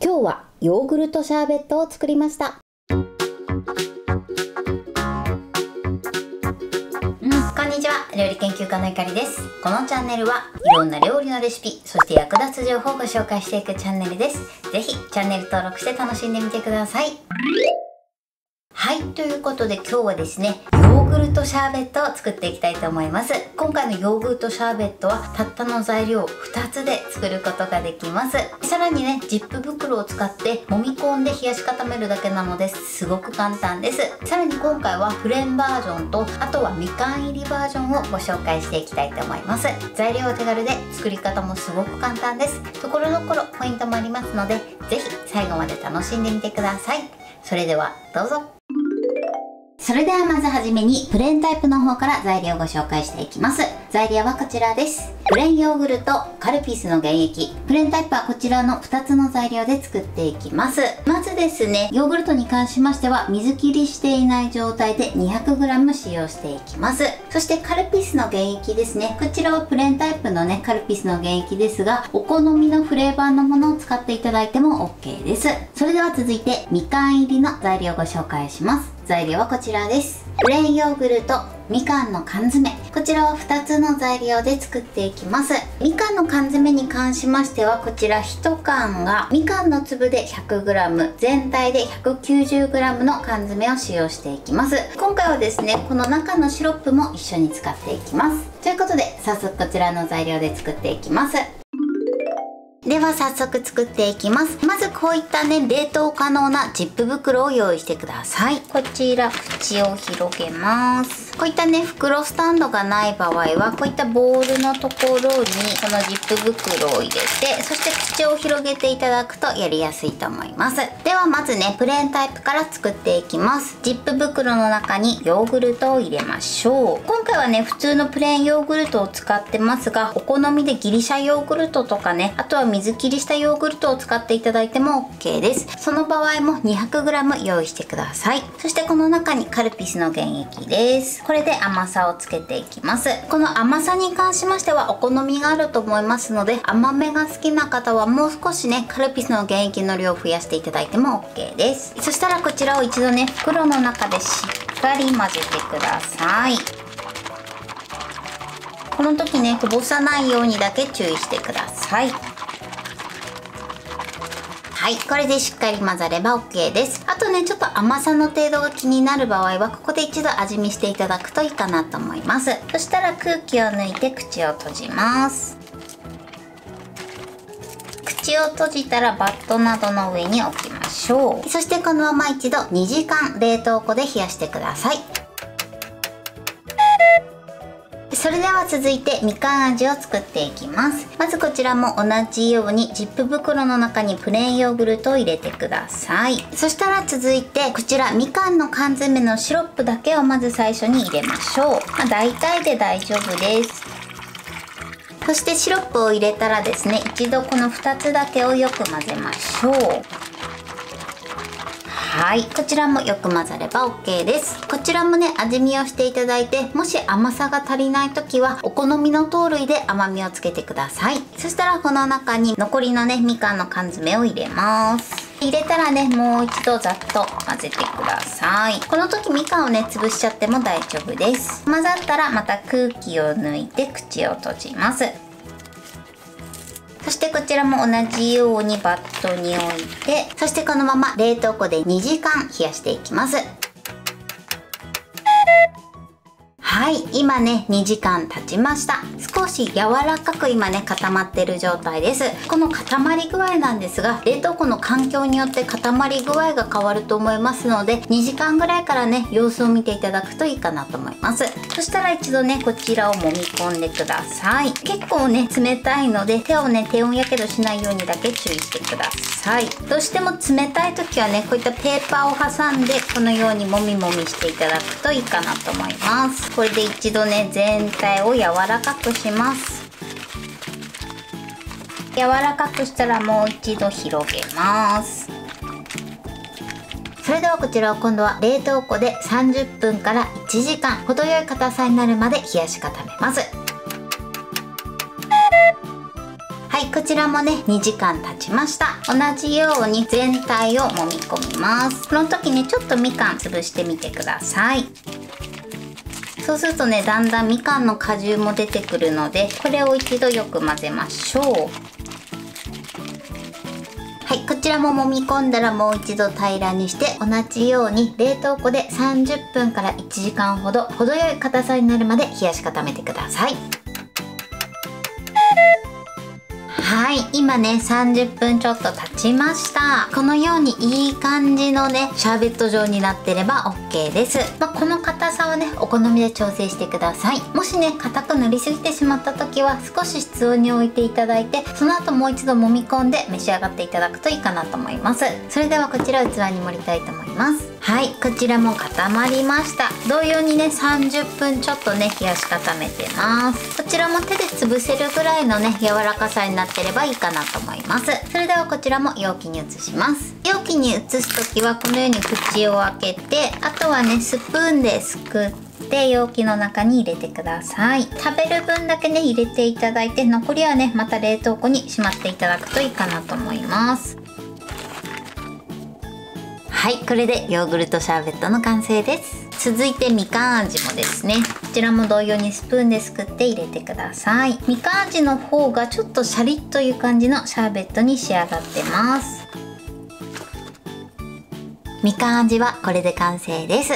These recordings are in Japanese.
今日はヨーグルトシャーベットを作りました。こんにちは、料理研究家のゆかりです。このチャンネルはいろんな料理のレシピ、そして役立つ情報をご紹介していくチャンネルです。ぜひチャンネル登録して楽しんでみてください。はい、ということで今日はですね、ヨーグルトシャーベットを作っていきたいと思います。今回のヨーグルトシャーベットはたったの材料2つで作ることができます。さらにね、ジップ袋を使って揉み込んで冷やし固めるだけなのですごく簡単です。さらに今回はプレーンバージョンと、あとはみかん入りバージョンをご紹介していきたいと思います。材料は手軽で作り方もすごく簡単です。ところどころポイントもありますので、ぜひ最後まで楽しんでみてください。それではどうぞ。それではまずはじめにプレーンタイプの方から材料をご紹介していきます。材料はこちらです。プレーンヨーグルト、カルピスの原液。プレーンタイプはこちらの2つの材料で作っていきます。まずですね、ヨーグルトに関しましては水切りしていない状態で 200g 使用していきます。そしてカルピスの原液ですね。こちらはプレーンタイプのね、カルピスの原液ですが、お好みのフレーバーのものを使っていただいても OK です。それでは続いてみかん入りの材料をご紹介します。材料はこちらです。プレーンヨーグルト、みかんの缶詰。こちらは2つの材料で作っていきます。みかんの缶詰に関しましては、こちら1缶がみかんの粒で 100g、全体で 190g の缶詰を使用していきます。今回はですね、この中のシロップも一緒に使っていきます。ということで、早速こちらの材料で作っていきます。では早速作っていきます。まずこういったね、冷凍可能なジップ袋を用意してください。こちら口を広げます。こういったね、袋スタンドがない場合は、こういったボウルのところにこのジップ袋を入れて、そして口を広げていただくとやりやすいと思います。ではまずね、プレーンタイプから作っていきます。ジップ袋の中にヨーグルトを入れましょう。今回はね、普通のプレーンヨーグルトを使ってますが、お好みでギリシャヨーグルトとかね、あとは水切りしたヨーグルトを使っていただいても OK です。その場合も 200g 用意してください。そしてこの中にカルピスの原液です。これで甘さをつけていきます。この甘さに関しましてはお好みがあると思いますので、甘めが好きな方はもう少しね、カルピスの原液の量を増やしていただいても OK です。そしたらこちらを一度ね、袋の中でしっかり混ぜてください。この時ね、こぼさないようにだけ注意してください。はい、これでしっかり混ざれば OK です。あとね、ちょっと甘さの程度が気になる場合は、ここで一度味見していただくといいかなと思います。そしたら空気を抜いて口を閉じます。口を閉じたらバットなどの上に置きましょう。そしてこのまま一度2時間冷凍庫で冷やしてください。それでは続いてみかん味を作っていきます。まずこちらも同じようにジップ袋の中にプレーンヨーグルトを入れてください。そしたら続いてこちらみかんの缶詰のシロップだけをまず最初に入れましょう。大体で大丈夫です。そしてシロップを入れたらですね、一度この2つだけをよく混ぜましょう。はい、こちらもよく混ざれば OK です。こちらもね、味見をしていただいて、もし甘さが足りない時はお好みの糖類で甘みをつけてください。そしたらこの中に残りのね、みかんの缶詰を入れます。入れたらね、もう一度ざっと混ぜてください。この時みかんをね、潰しちゃっても大丈夫です。混ざったらまた空気を抜いて口を閉じます。そしてこちらも同じようにバットに置いて、そしてこのまま冷凍庫で2時間冷やしていきます。はい、今ね、2時間経ちました。少し柔らかく今ね、固まってる状態です。この固まり具合なんですが、冷凍庫の環境によって固まり具合が変わると思いますので、2時間ぐらいからね、様子を見ていただくといいかなと思います。そしたら一度ね、こちらを揉み込んでください。結構ね、冷たいので、手をね、低温やけどしないようにだけ注意してください。どうしても冷たい時はね、こういったペーパーを挟んで、このようにもみもみしていただくといいかなと思います。これで一度ね、全体を柔らかくします。柔らかくしたらもう一度広げます。それではこちらを今度は冷凍庫で30分から1時間程よい硬さになるまで冷やし固めます。はい、こちちらもね2時間経ちました。同じように全体を揉み込みます。この時ねちょっとみかん潰してみてください。そうするとねだんだんみかんの果汁も出てくるので、これを一度よく混ぜましょう。はい、こちらも揉み込んだらもう一度平らにして、同じように冷凍庫で30分から1時間ほど程よい硬さになるまで冷やし固めてください。はい、今ね30分ちょっと経ちました。このようにいい感じのねシャーベット状になってれば OK です。この硬さはねお好みで調整してください。もしね硬く塗りすぎてしまった時は少し室温に置いていただいて、その後もう一度揉み込んで召し上がっていただくといいかなと思います。それではこちら器に盛りたいと思います。はい、こちらも固まりました。同様にね30分ちょっとね冷やし固めてます。こちらも手で潰せるぐらいのね柔らかさになってればいいかなと思います。それではこちらも容器に移します。容器に移す時はこのように口を開けて、あとはねスプーンですくって容器の中に入れてください。食べる分だけね入れていただいて、残りはねまた冷凍庫にしまっていただくといいかなと思います。はい、これでヨーグルトシャーベットの完成です。続いてみかん味もですね、こちらも同様にスプーンですくって入れてください。みかん味の方がちょっとシャリッという感じのシャーベットに仕上がってます。みかん味はこれで完成です。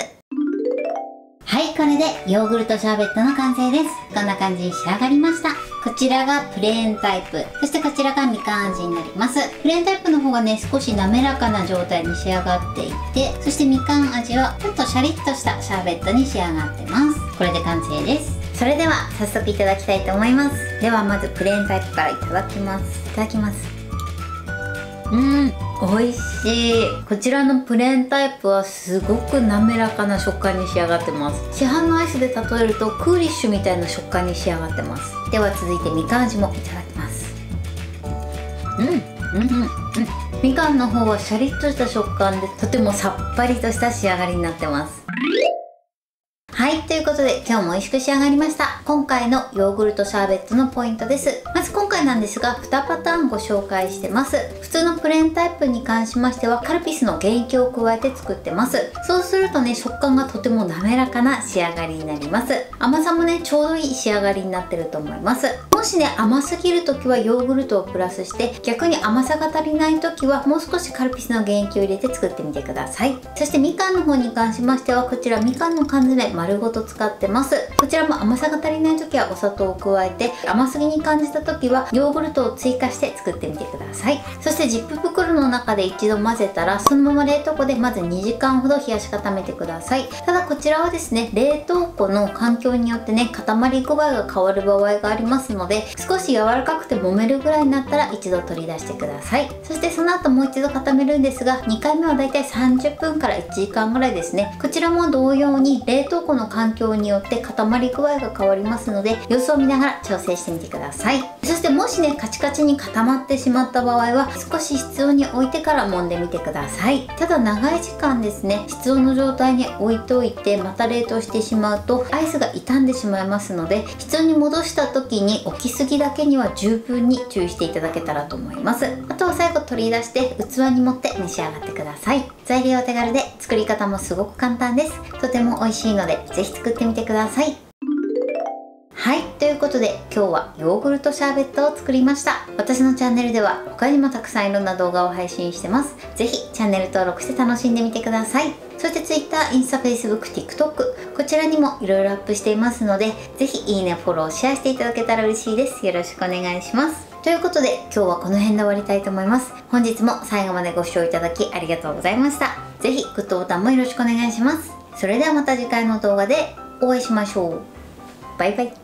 はい、これでヨーグルトシャーベットの完成です。こんな感じに仕上がりました。こちらがプレーンタイプ、そしてこちらがみかん味になります。プレーンタイプの方がね少し滑らかな状態に仕上がっていて、そしてみかん味はちょっとシャリッとしたシャーベットに仕上がってます。これで完成です。それでは早速いただきたいと思います。ではまずプレーンタイプからいただきます。いただきます。美味しい。こちらのプレーンタイプはすごく滑らかな食感に仕上がってます。市販のアイスで例えるとクーリッシュみたいな食感に仕上がってます。では続いてみかん味もいただきます。みかんの方はシャリッとした食感でとてもさっぱりとした仕上がりになってます。はい、ということで今日も美味しく仕上がりました。今回のヨーグルトシャーベットのポイントです。まず今回なんですが2パターンご紹介してます。普通のプレーンタイプに関しましてはカルピスの原液を加えて作ってます。そうするとね食感がとても滑らかな仕上がりになります。甘さもねちょうどいい仕上がりになってると思います。もしね甘すぎる時はヨーグルトをプラスして、逆に甘さが足りない時はもう少しカルピスの原液を入れて作ってみてください。そしてみかんの方に関しましてはこちらみかんの缶詰丸ごと使ってます。こちらも甘さが足りない時はお砂糖を加えて、甘すぎに感じた時はヨーグルトを追加して作ってみてください。そしてジップ袋の中で一度混ぜたらそのまま冷凍庫でまず2時間ほど冷やし固めてください。ただこちらはですね冷凍庫の環境によってね固まり具合が変わる場合がありますので、少し柔らかくて揉めるぐらいになったら一度取り出してください。そしてその後もう一度固めるんですが、2回目はだいたい30分から1時間ぐらいですね。こちらも同様に冷凍庫の環境によって固まり具合が変わりますので、様子を見ながら調整してみてください。そしてもしねカチカチに固まってしまった場合は少し室温に置いてから揉んでみてください。ただ長い時間ですね室温の状態に置いておいてまた冷凍してしまうとアイスが傷んでしまいますので、室温に戻した時に置きすぎだけには十分に注意していただけたらと思います。あとは最後取り出して器に盛って召し上がってください。材料お手軽で作り方もすごく簡単です。とても美味しいのでぜひ作ってみてください。はい、ということで今日はヨーグルトシャーベットを作りました。私のチャンネルでは他にもたくさんいろんな動画を配信してます。ぜひチャンネル登録して楽しんでみてください。そして Twitter、インスタ、Facebook、TikTok こちらにもいろいろアップしていますので、ぜひいいね、フォロー、シェアしていただけたら嬉しいです。よろしくお願いします。ということで今日はこの辺で終わりたいと思います。本日も最後までご視聴いただきありがとうございました。ぜひグッドボタンもよろしくお願いします。それではまた次回の動画でお会いしましょう。バイバイ。